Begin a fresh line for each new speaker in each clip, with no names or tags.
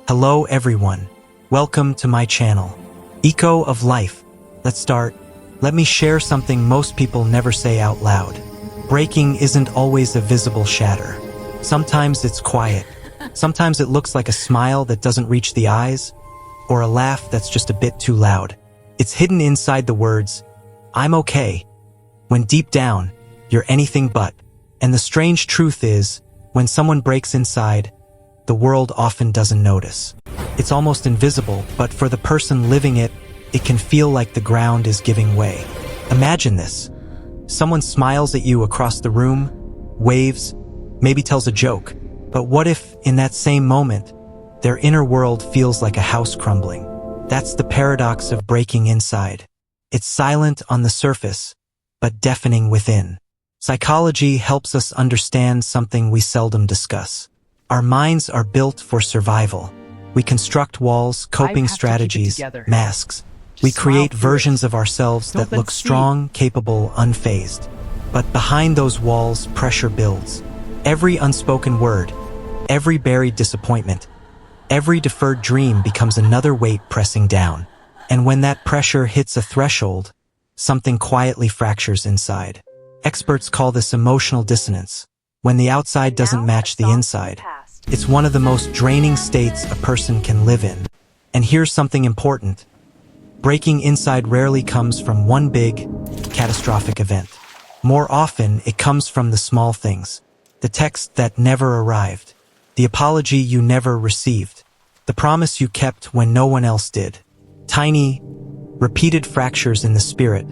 Hello everyone. Welcome to my channel. Eco of Life. Let's start. Let me share something most people never say out loud. Breaking isn't always a visible shatter. Sometimes it's quiet. Sometimes it looks like a smile that doesn't reach the eyes, or a laugh that's just a bit too loud. It's hidden inside the words, "I'm okay," when deep down, you're anything but. And the strange truth is, when someone breaks inside, the world often doesn't notice. It's almost invisible, but for the person living it, it can feel like the ground is giving way. Imagine this. Someone smiles at you across the room, waves, maybe tells a joke. But what if, in that same moment, their inner world feels like a house crumbling? That's the paradox of breaking inside. It's silent on the surface, but deafening within. Psychology helps us understand something we seldom discuss. Our minds are built for survival. We construct walls, coping strategies, masks. We create versions of ourselves that look strong, capable, unfazed. But behind those walls, pressure builds. Every unspoken word, every buried disappointment, every deferred dream becomes another weight pressing down. And when that pressure hits a threshold, something quietly fractures inside. Experts call this emotional dissonance, when the outside doesn't match the inside. It's one of the most draining states a person can live in. And here's something important. Breaking inside rarely comes from one big, catastrophic event. More often, it comes from the small things. The text that never arrived. The apology you never received. The promise you kept when no one else did. Tiny, repeated fractures in the spirit,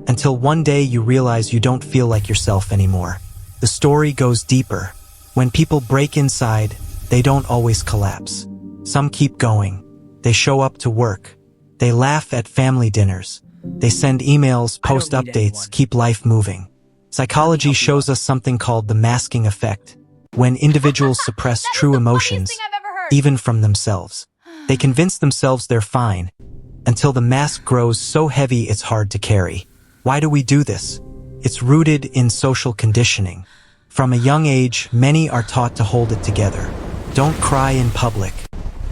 until one day you realize you don't feel like yourself anymore. The story goes deeper. When people break inside, they don't always collapse. Some keep going. They show up to work. They laugh at family dinners. They send emails, post updates, keep life moving. Psychology shows us something called the masking effect. When individuals suppress true emotions, even from themselves, they convince themselves they're fine, until the mask grows so heavy it's hard to carry. Why do we do this? It's rooted in social conditioning. From a young age, many are taught to hold it together. Don't cry in public.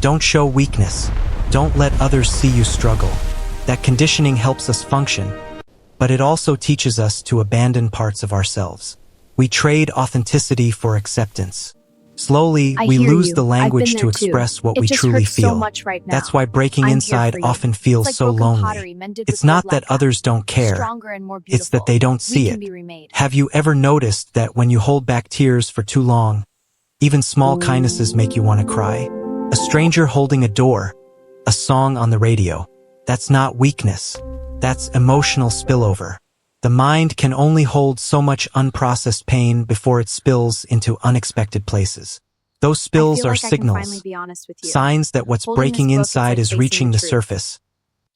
Don't show weakness. Don't let others see you struggle. That conditioning helps us function, but it also teaches us to abandon parts of ourselves. We trade authenticity for acceptance. Slowly, we lose the language to express what we truly feel. That's why breaking inside often feels so lonely. It's not that others don't care. It's that they don't see it. Have you ever noticed that when you hold back tears for too long, even small kindnesses make you want to cry? A stranger holding a door, a song on the radio. That's not weakness. That's emotional spillover. The mind can only hold so much unprocessed pain before it spills into unexpected places. Those spills are signals, signs that what's breaking inside is reaching the surface,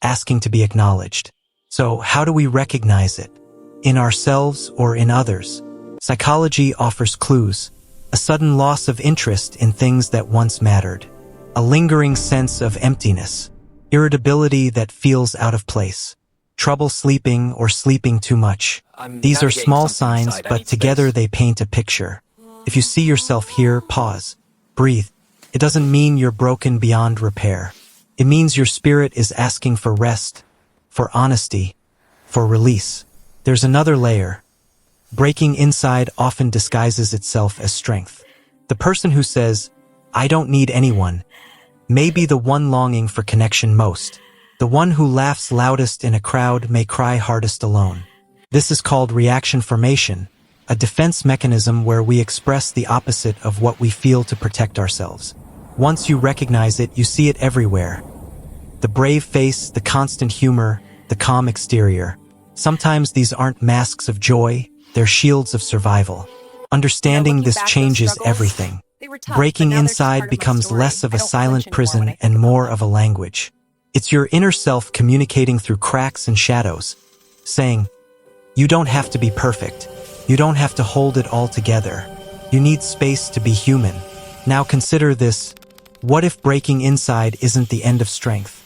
asking to be acknowledged. So how do we recognize it? In ourselves or in others? Psychology offers clues. A sudden loss of interest in things that once mattered. A lingering sense of emptiness. Irritability that feels out of place. Trouble sleeping or sleeping too much. These are small signs, but together they paint a picture. If you see yourself here, pause. Breathe. It doesn't mean you're broken beyond repair. It means your spirit is asking for rest, for honesty, for release. There's another layer. Breaking inside often disguises itself as strength. The person who says, "I don't need anyone," may be the one longing for connection most. The one who laughs loudest in a crowd may cry hardest alone. This is called reaction formation, a defense mechanism where we express the opposite of what we feel to protect ourselves. Once you recognize it, you see it everywhere. The brave face, the constant humor, the calm exterior. Sometimes these aren't masks of joy, they're shields of survival. Understanding this changes everything. Breaking inside becomes less of a silent prison and more of a language. It's your inner self communicating through cracks and shadows, saying, "You don't have to be perfect. You don't have to hold it all together. You need space to be human." Now consider this. What if breaking inside isn't the end of strength,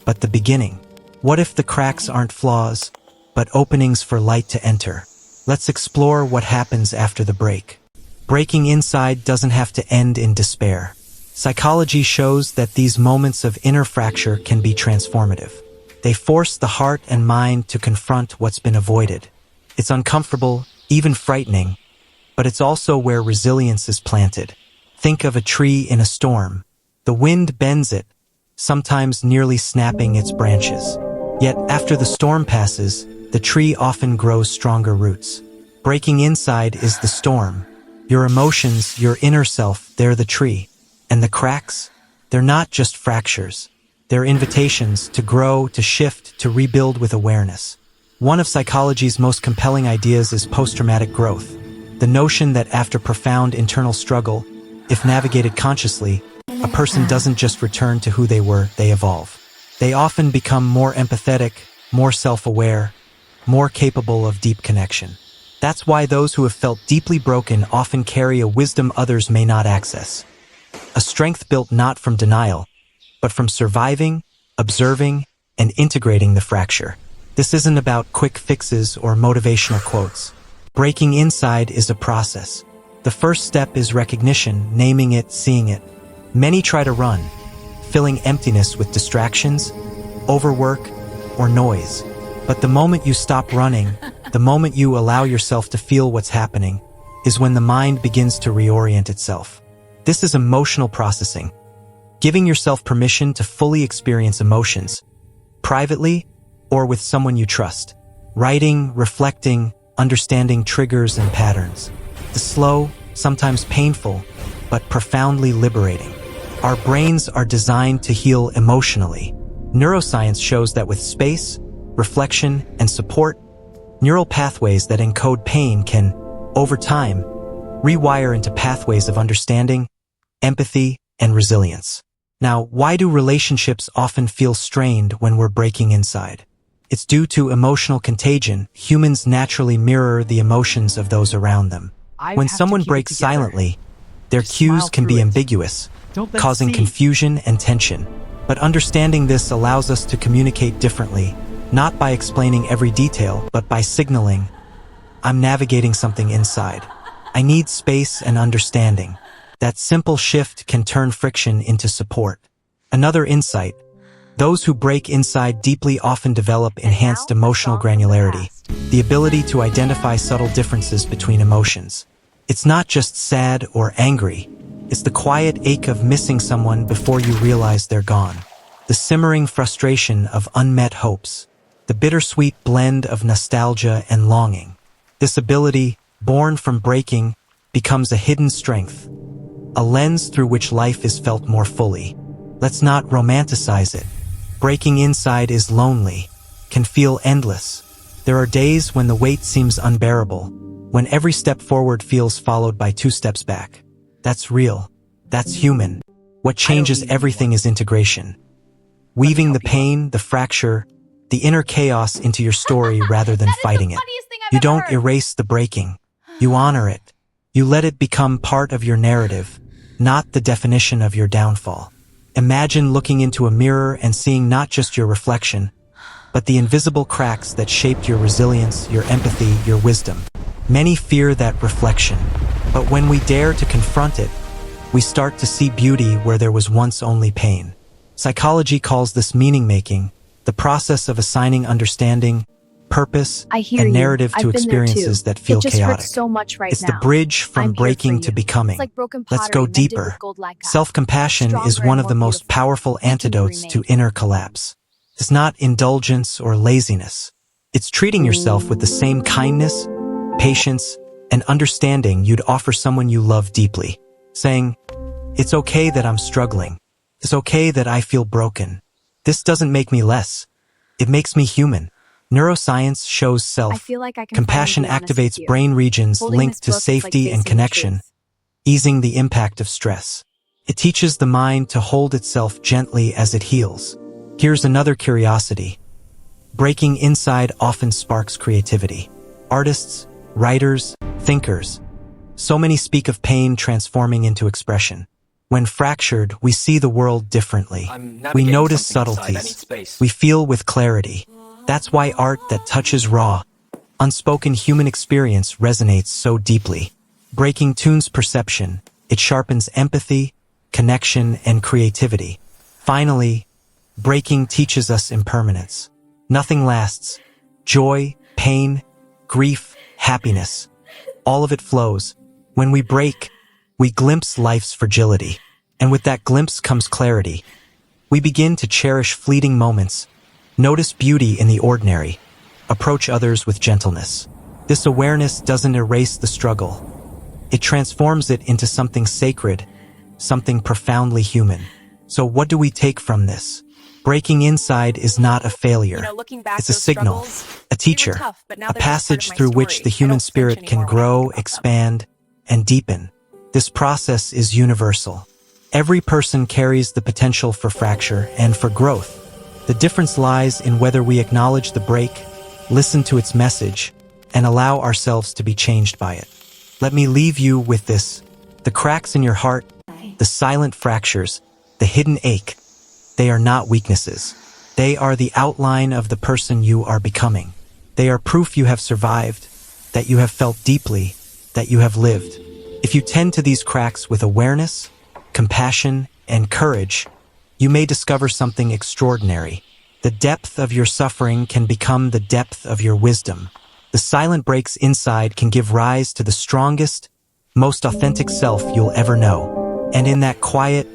but the beginning? What if the cracks aren't flaws, but openings for light to enter? Let's explore what happens after the break. Breaking inside doesn't have to end in despair. Psychology shows that these moments of inner fracture can be transformative. They force the heart and mind to confront what's been avoided. It's uncomfortable, even frightening, but it's also where resilience is planted. Think of a tree in a storm. The wind bends it, sometimes nearly snapping its branches. Yet after the storm passes, the tree often grows stronger roots. Breaking inside is the storm. Your emotions, your inner self, they're the tree. And the cracks? They're not just fractures. They're invitations to grow, to shift, to rebuild with awareness. One of psychology's most compelling ideas is post-traumatic growth. The notion that after profound internal struggle, if navigated consciously, a person doesn't just return to who they were, they evolve. They often become more empathetic, more self-aware, more capable of deep connection. That's why those who have felt deeply broken often carry a wisdom others may not access. A strength built not from denial, but from surviving, observing, and integrating the fracture. This isn't about quick fixes or motivational quotes. Breaking inside is a process. The first step is recognition, naming it, seeing it. Many try to run, filling emptiness with distractions, overwork, or noise. But the moment you stop running, the moment you allow yourself to feel what's happening, is when the mind begins to reorient itself. This is emotional processing, giving yourself permission to fully experience emotions, privately or with someone you trust. Writing, reflecting, understanding triggers and patterns. The slow, sometimes painful, but profoundly liberating. Our brains are designed to heal emotionally. Neuroscience shows that with space, reflection, and support, neural pathways that encode pain can, over time, rewire into pathways of understanding, empathy, and resilience. Now, why do relationships often feel strained when we're breaking inside? It's due to emotional contagion. Humans naturally mirror the emotions of those around them. When someone breaks silently, their cues can be ambiguous, causing confusion and tension. But understanding this allows us to communicate differently, not by explaining every detail, but by signaling, I'm navigating something inside. I need space and understanding. That simple shift can turn friction into support. Another insight, those who break inside deeply often develop enhanced emotional granularity, the ability to identify subtle differences between emotions. It's not just sad or angry, it's the quiet ache of missing someone before you realize they're gone, the simmering frustration of unmet hopes, the bittersweet blend of nostalgia and longing. This ability, born from breaking, becomes a hidden strength, a lens through which life is felt more fully. Let's not romanticize it. Breaking inside is lonely, can feel endless. There are days when the weight seems unbearable, when every step forward feels followed by 2 steps back. That's real. That's human. What changes everything is integration. Weaving the pain, the fracture, the inner chaos into your story rather than fighting it. You don't erase the breaking. You honor it. You let it become part of your narrative, not the definition of your downfall. Imagine looking into a mirror and seeing not just your reflection, but the invisible cracks that shaped your resilience, your empathy, your wisdom. Many fear that reflection, but when we dare to confront it, we start to see beauty where there was once only pain. Psychology calls this meaning-making, the process of assigning understanding, purpose, and narrative to experiences that feel chaotic. It's the bridge from breaking to becoming. Let's go deeper. Self-compassion is one of the most powerful antidotes to inner collapse. It's not indulgence or laziness. It's treating yourself with the same kindness, patience, and understanding you'd offer someone you love deeply. Saying, it's okay that I'm struggling. It's okay that I feel broken. This doesn't make me less. It makes me human. Neuroscience shows self-compassion activates brain regions linked to safety and connection, easing the impact of stress. It teaches the mind to hold itself gently as it heals. Here's another curiosity. Breaking inside often sparks creativity. Artists, writers, thinkers. So many speak of pain transforming into expression. When fractured, we see the world differently. We notice subtleties. We feel with clarity. That's why art that touches raw, unspoken human experience resonates so deeply. Breaking tunes perception. It sharpens empathy, connection, and creativity. Finally, breaking teaches us impermanence. Nothing lasts. Joy, pain, grief, happiness. All of it flows. When we break, we glimpse life's fragility. And with that glimpse comes clarity. We begin to cherish fleeting moments, notice beauty in the ordinary, approach others with gentleness. This awareness doesn't erase the struggle. It transforms it into something sacred, something profoundly human. So what do we take from this? Breaking inside is not a failure. It's a signal, a teacher, a passage through which the human spirit can grow, expand, and deepen. This process is universal. Every person carries the potential for fracture and for growth. The difference lies in whether we acknowledge the break, listen to its message, and allow ourselves to be changed by it. Let me leave you with this. The cracks in your heart, the silent fractures, the hidden ache, they are not weaknesses. They are the outline of the person you are becoming. They are proof you have survived, that you have felt deeply, that you have lived. If you tend to these cracks with awareness, compassion, and courage, you may discover something extraordinary. The depth of your suffering can become the depth of your wisdom. The silent breaks inside can give rise to the strongest, most authentic self you'll ever know. And in that quiet,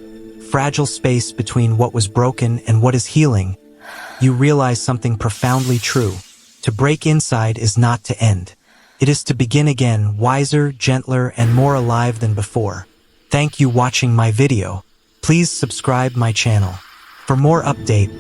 fragile space between what was broken and what is healing, you realize something profoundly true. To break inside is not to end. It is to begin again, wiser, gentler, and more alive than before. Thank you for watching my video. Please subscribe my channel. For more update,